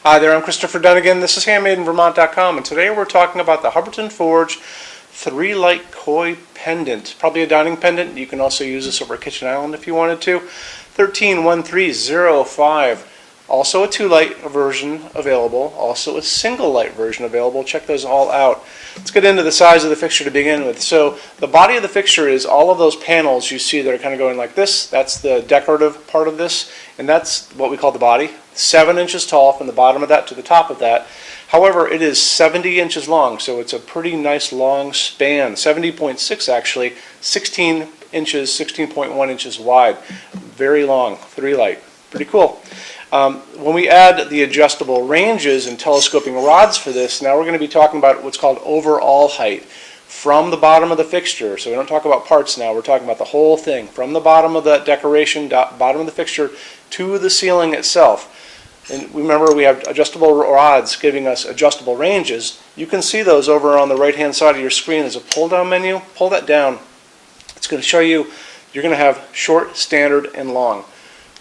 Hi there, I'm Christopher Dunnigan. This is HandmadeInVermont.com, and today we're talking about the Hubbardton Forge 3-light koi pendant. Probably a dining pendant. You can also use this over a kitchen island if you wanted to. 131305. Also a 2-light version available. Also a single light version available. Check those all out. Let's get into the size of the fixture to begin with. So the body of the fixture is all of those panels you see that are kind of going like this. That's the decorative part of this, and that's what we call the body. 7 inches tall from the bottom of that to the top of that. However, it is 70 inches long, so it's a pretty nice long span. 70.6 actually, 16 inches, 16.1 inches wide. Very long, 3-light. Pretty cool. When we add the adjustable ranges and telescoping rods for this, now we're going to be talking about what's called overall height from the bottom of the fixture. So we don't talk about parts now, we're talking about the whole thing, from the bottom of the decoration, bottom of the fixture, to the ceiling itself. And remember, we have adjustable rods giving us adjustable ranges. You can see those over on the right-hand side of your screen. There's a pull-down menu. Pull that down. It's going to show you, you're going to have short, standard, and long.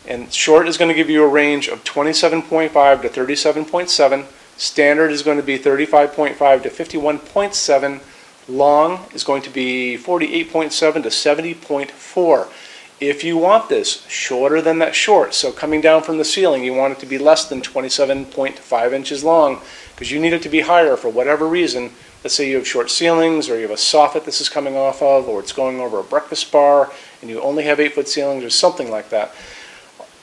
And short is going to give you a range of 27.5 to 37.7. Standard is going to be 35.5 to 51.7. Long is going to be 48.7 to 70.4. If you want this shorter than that short, so coming down from the ceiling, you want it to be less than 27.5 inches long because you need it to be higher for whatever reason. Let's say you have short ceilings, or you have a soffit this is coming off of, or it's going over a breakfast bar and you only have 8-foot ceilings or something like that.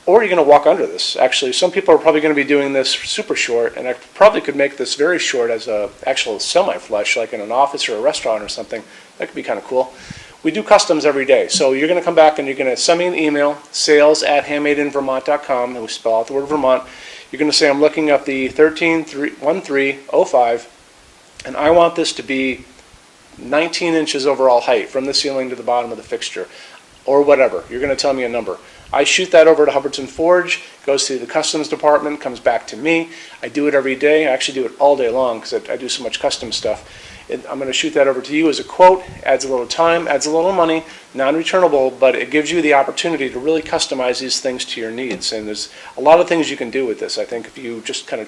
Or you're going to walk under this. Actually, some people are probably going to be doing this super short, and I probably could make this very short as an actual semi-flush, like in an office or a restaurant or something. That could be kind of cool. We do customs every day, so you're going to come back and you're going to send me an email, sales@HandmadeInVermont.com, and we spell out the word Vermont. You're going to say, I'm looking up the 131305, and I want this to be 19 inches overall height from the ceiling to the bottom of the fixture, or whatever. You're going to tell me a number. I shoot that over to Hubbardton Forge, goes to the customs department, comes back to me. I do it every day. I actually do it all day long because I do so much custom stuff. I'm going to shoot that over to you as a quote. Adds a little time, adds a little money, non-returnable, but it gives you the opportunity to really customize these things to your needs. And there's a lot of things you can do with this, I think, if you just kind of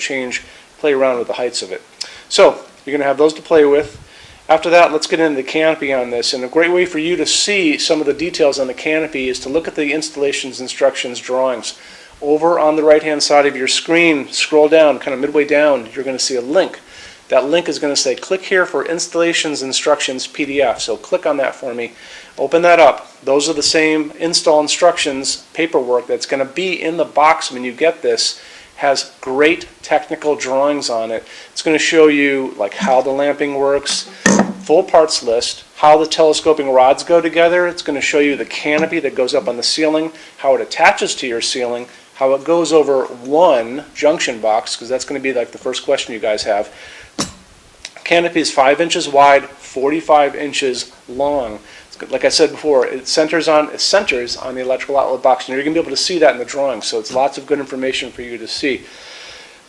play around with the heights of it. So you're going to have those to play with. After that, let's get into the canopy on this. And a great way for you to see some of the details on the canopy is to look at the installations, instructions, drawings. Over on the right-hand side of your screen, scroll down, kind of midway down, you're going to see a link. That link is going to say, click here for installations, instructions, PDF. So click on that for me. Open that up. Those are the same install instructions paperwork that's going to be in the box when you get this. Has great technical drawings on it. It's going to show you like how the lamping works, full parts list, how the telescoping rods go together. It's going to show you the canopy that goes up on the ceiling, how it attaches to your ceiling, how it goes over one junction box, because that's going to be like the first question you guys have. Canopy is 5 inches wide, 45 inches long. Like I said before, it centers on the electrical outlet box, and you're going to be able to see that in the drawing, so it's lots of good information for you to see.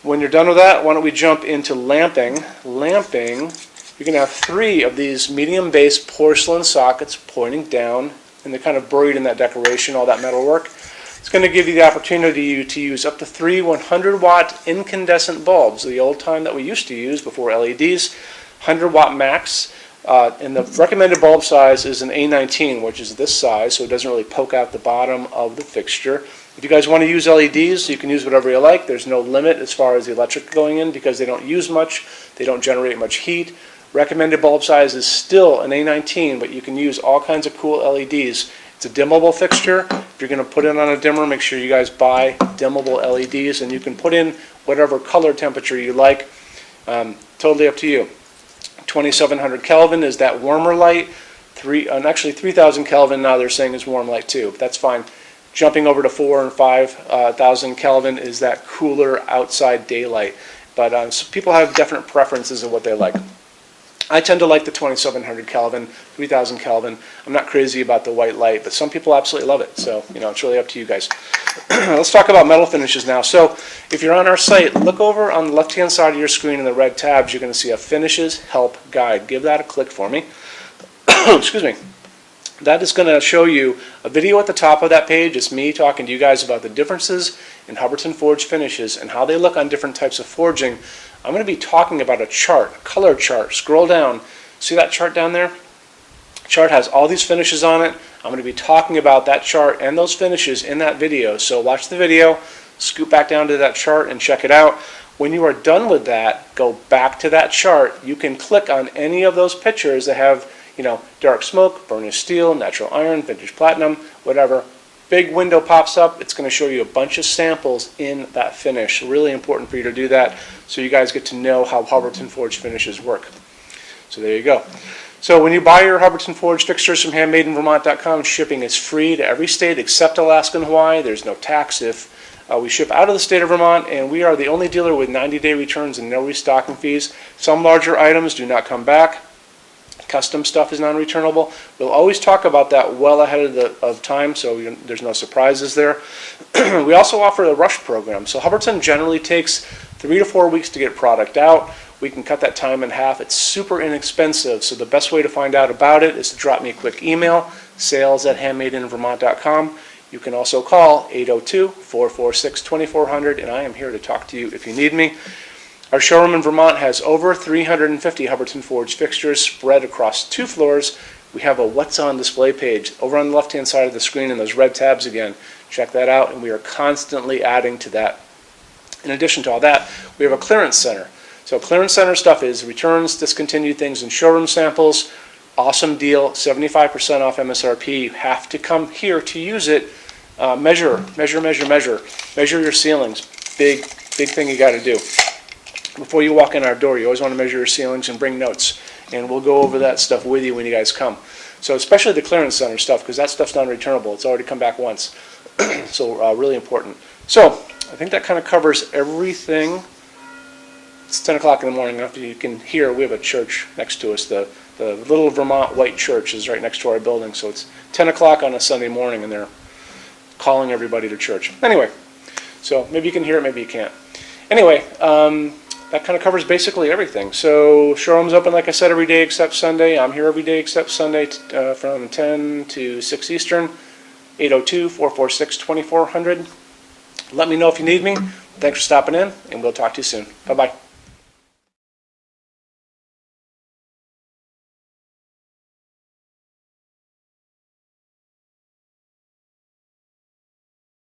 When you're done with that, why don't we jump into lamping. Lamping, you're going to have 3 of these medium base porcelain sockets pointing down, and they're kind of buried in that decoration, all that metal work. It's going to give you the opportunity to use up to 3 100-watt incandescent bulbs, the old time that we used to use before LEDs, 100-watt max. And the recommended bulb size is an A19, which is this size, so it doesn't really poke out the bottom of the fixture. If you guys want to use LEDs, you can use whatever you like. There's no limit as far as the electric going in because they don't use much, they don't generate much heat. Recommended bulb size is still an A19, but you can use all kinds of cool LEDs. It's a dimmable fixture. If you're going to put it on a dimmer, make sure you guys buy dimmable LEDs, and you can put in whatever color temperature you like. Totally up to you. 2700 Kelvin is that warmer light. Actually 3000 Kelvin now they're saying is warm light too, but that's fine. Jumping over to 4,000 and 5,000 Kelvin is that cooler outside daylight. But so people have different preferences of what they like. I tend to like the 2700 Kelvin, 3000 Kelvin. I'm not crazy about the white light, but some people absolutely love it. So, it's really up to you guys. Let's talk about metal finishes now. So, if you're on our site, look over on the left-hand side of your screen in the red tabs. You're going to see a Finishes Help Guide. Give that a click for me. Excuse me. That is going to show you a video at the top of that page. It's me talking to you guys about the differences in Hubbardton Forge finishes and how they look on different types of forging, I'm going to be talking about a chart, a color chart. Scroll down. See that chart down there? The chart has all these finishes on it. I'm going to be talking about that chart and those finishes in that video. So watch the video, scoot back down to that chart and check it out. When you are done with that, go back to that chart. You can click on any of those pictures that have, dark smoke, burnished steel, natural iron, vintage platinum, whatever. Big window pops up. It's going to show you a bunch of samples in that finish. Really important for you to do that so you guys get to know how Hubbardton Forge finishes work. So there you go. So when you buy your Hubbardton Forge fixtures from HandmadeInVermont.com, shipping is free to every state except Alaska and Hawaii. There's no tax if we ship out of the state of Vermont, and we are the only dealer with 90-day returns and no restocking fees. Some larger items do not come back. Custom stuff is non-returnable. We'll always talk about that well ahead of time, so there's no surprises there. We also offer a rush program. So Hubbardton generally takes 3 to 4 weeks to get product out. We can cut that time in half. It's super inexpensive, so the best way to find out about it is to drop me a quick email, sales@HandmadeInVermont.com. You can also call 802-446-2400, and I am here to talk to you if you need me. Our showroom in Vermont has over 350 Hubbardton Forge fixtures spread across 2 floors. We have a What's On Display page over on the left-hand side of the screen in those red tabs again. Check that out, and we are constantly adding to that. In addition to all that, we have a clearance center. So clearance center stuff is returns, discontinued things, and showroom samples. Awesome deal, 75% off MSRP. You have to come here to use it. Measure your ceilings. Big thing you got to do. Before you walk in our door, you always want to measure your ceilings and bring notes. And we'll go over that stuff with you when you guys come. So especially the clearance center stuff, because that stuff's non-returnable. It's already come back once. So really important. So I think that kind of covers everything. It's 10 o'clock in the morning. After you can hear, we have a church next to us. The Little Vermont White Church is right next to our building. So it's 10 o'clock on a Sunday morning, and they're calling everybody to church. Anyway, so maybe you can hear it, maybe you can't. Anyway, that kind of covers basically everything. So showroom's open, like I said, every day except Sunday. I'm here every day except Sunday from 10 to 6 Eastern, 802-446-2400. Let me know if you need me. Thanks for stopping in, and we'll talk to you soon. Bye-bye.